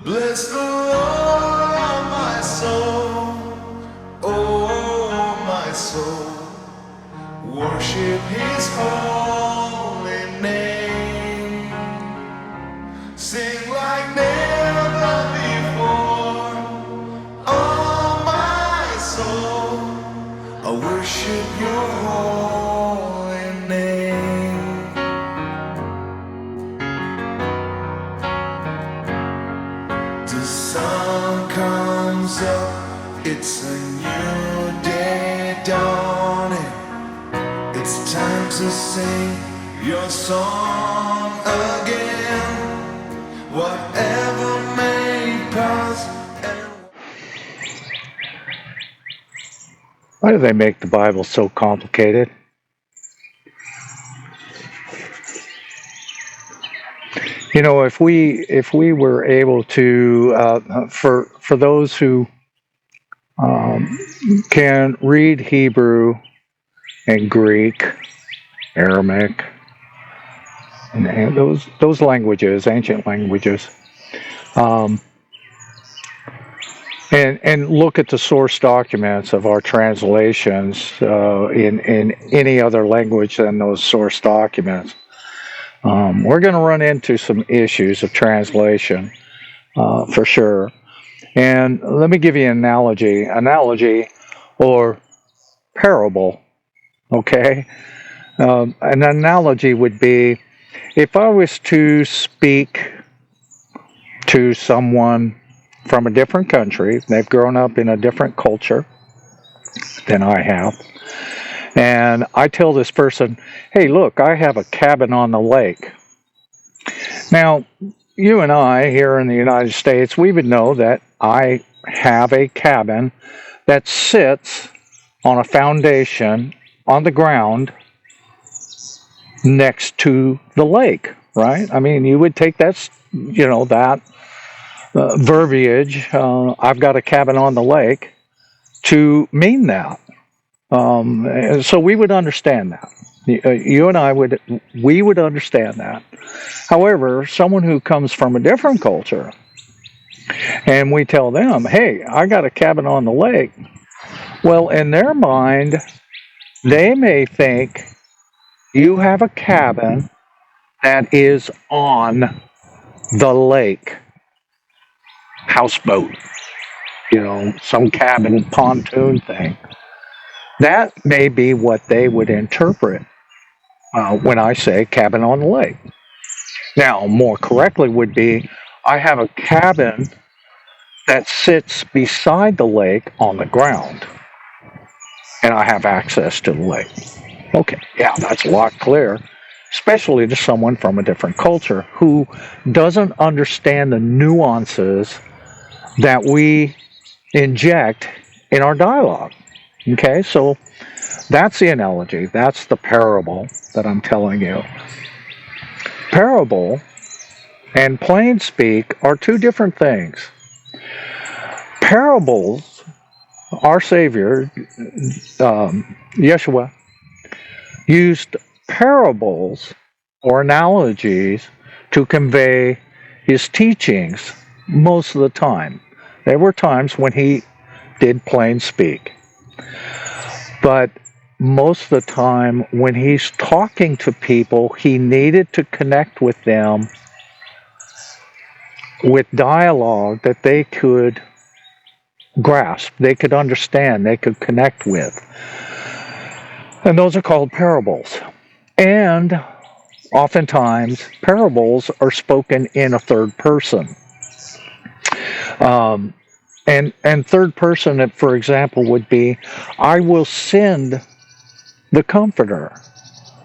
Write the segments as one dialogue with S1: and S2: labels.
S1: Bless the Lord, my soul, oh my soul, worship His holy name. Sing like never before, oh my soul, I worship Your holy name. The sun comes up, it's a new day dawning. It's time to sing your song again. Whatever may pass.
S2: Why do they make the Bible so complicated? You know, if we were able to, for those who can read Hebrew and Greek, Aramaic, and those languages, ancient languages, um, and look at the source documents of our translations in any other language than those source documents, we're going to run into some issues of translation for sure. And let me give you an analogy or parable, okay? An analogy would be if I was to speak to someone from a different country, they've grown up in a different culture than I have, and I tell this person, hey, look, I have a cabin on the lake. Now, you and I here in the United States, we would know that I have a cabin that sits on a foundation on the ground next to the lake, right? I mean, you would take that, that verbiage, I've got a cabin on the lake, to mean that. So we would understand that. You and I would understand that. However, someone who comes from a different culture, and we tell them, hey, I got a cabin on the lake. Well, in their mind, they may think you have a cabin that is on the lake. Houseboat, some cabin pontoon thing. That may be what they would interpret when I say cabin on the lake. Now, more correctly would be, I have a cabin that sits beside the lake on the ground, and I have access to the lake. Okay, yeah, that's a lot clearer, especially to someone from a different culture who doesn't understand the nuances that we inject in our dialogue. Okay, so that's the analogy. That's the parable that I'm telling you. Parable and plain speak are two different things. Parables, our Savior, Yeshua, used parables or analogies to convey his teachings most of the time. There were times when he did plain speak. But most of the time when he's talking to people, he needed to connect with them with dialogue that they could grasp, they could understand, they could connect with. And those are called parables. And oftentimes, parables are spoken in a third person. And third person, for example, would be, I will send the Comforter.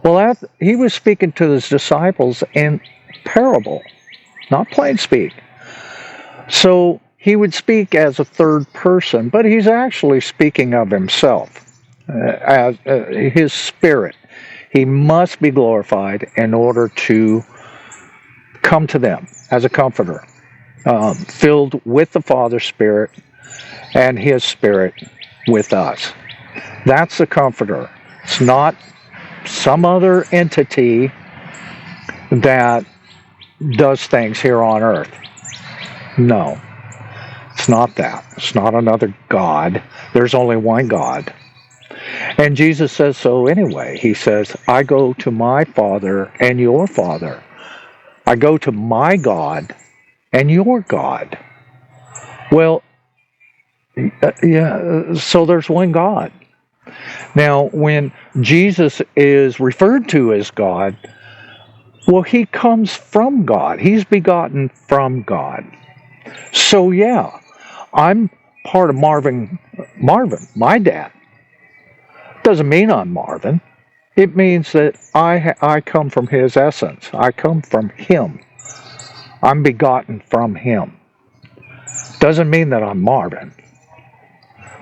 S2: Well, he was speaking to his disciples in parable, not plain speak. So he would speak as a third person, but he's actually speaking of himself, as his spirit. He must be glorified in order to come to them as a comforter. Filled with the Father's Spirit and His Spirit with us. That's the Comforter. It's not some other entity that does things here on earth. No, it's not that. It's not another God. There's only one God. And Jesus says so anyway. He says, I go to my Father and your Father. I go to my God and your God. Well, so there's one God. Now, when Jesus is referred to as God, well, he comes from God. He's begotten from God. So, yeah, I'm part of Marvin, my dad. Doesn't mean I'm Marvin. It means that I come from his essence. I come from him. I'm begotten from him. Doesn't mean that I'm Marvin.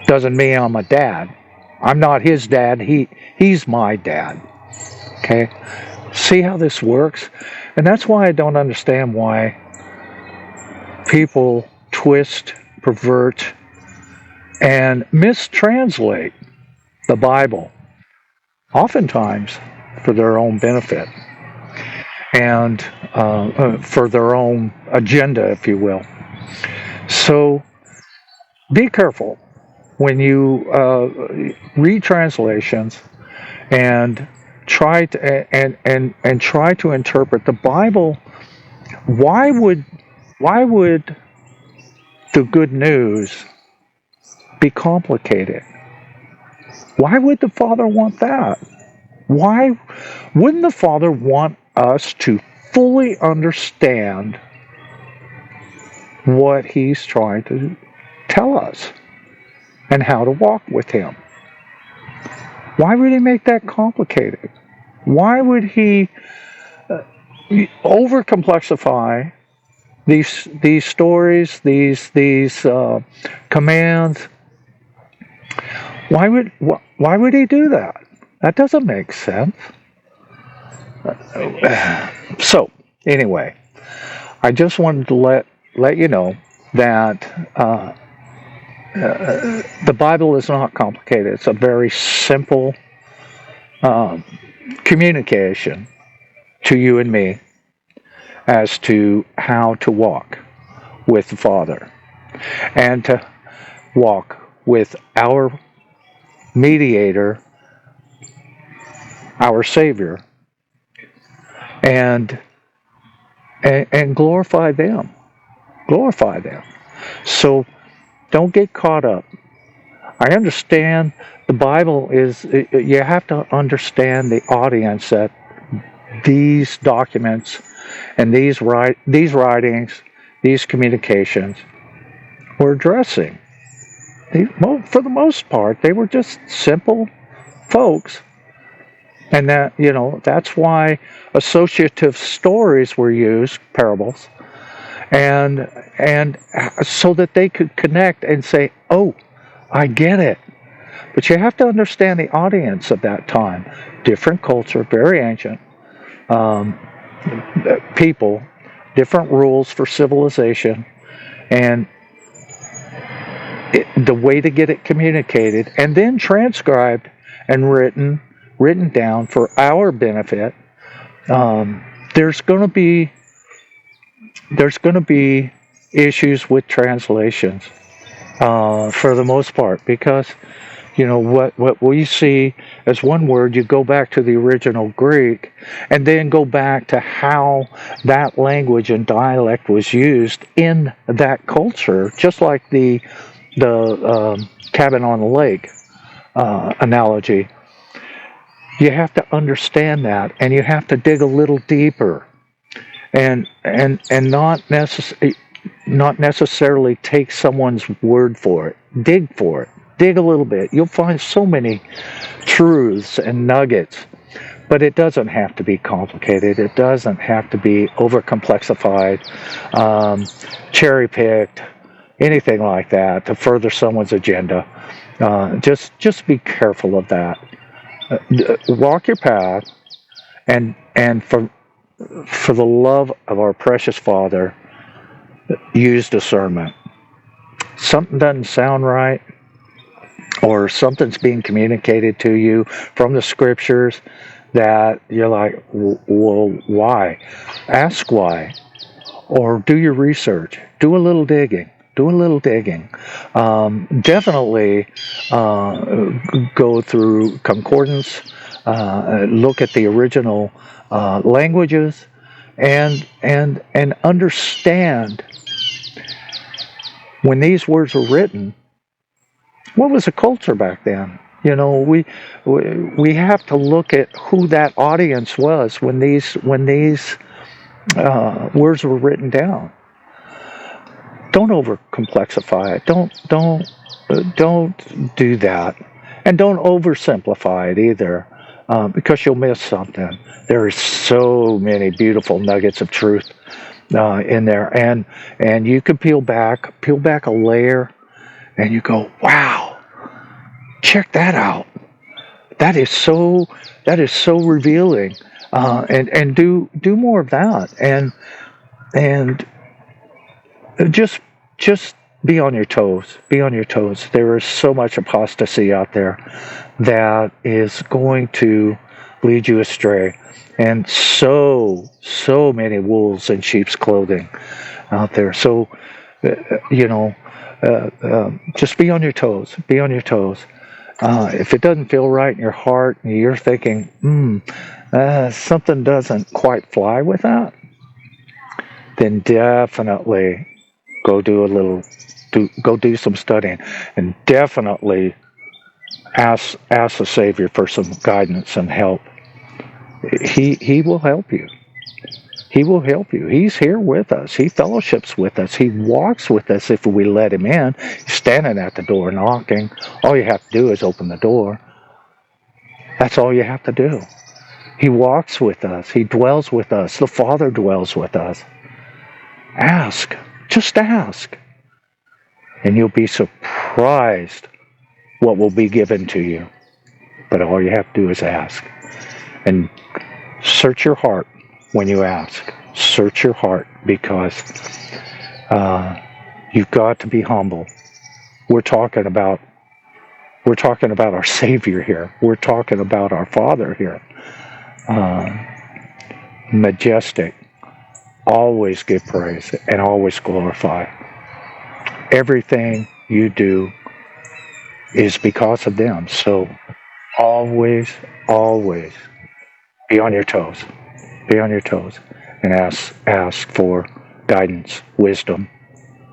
S2: Doesn't mean I'm a dad. I'm not his dad. He's my dad. Okay? See how this works? And that's why I don't understand why people twist, pervert, and mistranslate the Bible, oftentimes for their own benefit and for their own agenda, if you will. So be careful when you read translations and try to and try to interpret the Bible. Why would the good news be complicated? Why would the Father want that? Why wouldn't the Father want us to fully understand what He's trying to tell us and how to walk with Him? Why would He make that complicated? Why would He over-complexify these stories, these commands? Why would He do that? That doesn't make sense. So anyway, I just wanted to let you know that the Bible is not complicated. It's a very simple communication to you and me as to how to walk with the Father and to walk with our mediator, our Savior, and glorify them. Glorify them. So don't get caught up. I understand the Bible is, you have to understand the audience that these documents and these writings, these communications were addressing. For the most part, they were just simple folks. And that's why associative stories were used, parables, and so that they could connect and say, oh, I get it. But you have to understand the audience of that time. Different culture, very ancient people, different rules for civilization, and the way to get it communicated and then transcribed and written down for our benefit. There's going to be issues with translations for the most part, because what we see as one word, you go back to the original Greek and then go back to how that language and dialect was used in that culture, just like the cabin on the lake analogy. You have to understand that, and you have to dig a little deeper, and not necessarily take someone's word for it. Dig for it. Dig a little bit. You'll find so many truths and nuggets, but it doesn't have to be complicated. It doesn't have to be over-complexified, cherry-picked, anything like that to further someone's agenda. Just be careful of that. Walk your path, and for the love of our precious Father, use discernment. Something doesn't sound right, or something's being communicated to you from the scriptures that you're like, well, why? Ask why. or do your research. Do a little digging. Do a little digging. Definitely go through concordance. Look at the original languages, and understand when these words were written. What was the culture back then? You know, we have to look at who that audience was when these words were written down. Don't over complexify it. Don't do that, and don't oversimplify it either, because you'll miss something. There are so many beautiful nuggets of truth in there, and you can peel back a layer, and you go, wow, check that out. That is so revealing, and do more of that, and just be on your toes. Be on your toes. There is so much apostasy out there that is going to lead you astray, and so many wolves in sheep's clothing out there. So just be on your toes. Be on your toes. If it doesn't feel right in your heart, and you're thinking, something doesn't quite fly with that, then definitely go do some studying, and definitely ask the Savior for some guidance and help. He will help you. He will help you. He's here with us. He fellowships with us. He walks with us if we let him in. He's standing at the door knocking. All you have to do is open the door. That's all you have to do. He walks with us. He dwells with us. The Father dwells with us. Ask. Just ask. And you'll be surprised what will be given to you. But all you have to do is ask. And search your heart when you ask. Search your heart, because you've got to be humble. We're talking about our Savior here. We're talking about our Father here. Majestic. Always give praise and always glorify. Everything you do is because of them. So always be on your toes. Be on your toes and ask for guidance, wisdom.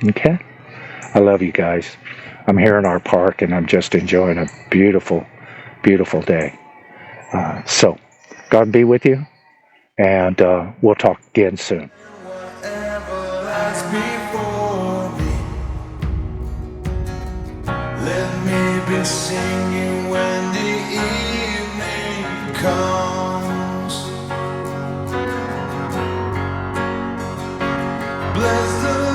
S2: Okay? I love you guys. I'm here in our park, and I'm just enjoying a beautiful, beautiful day. So God be with you, and we'll talk again soon.
S1: Whatever lies before me, let me be singing when the evening comes. Bless the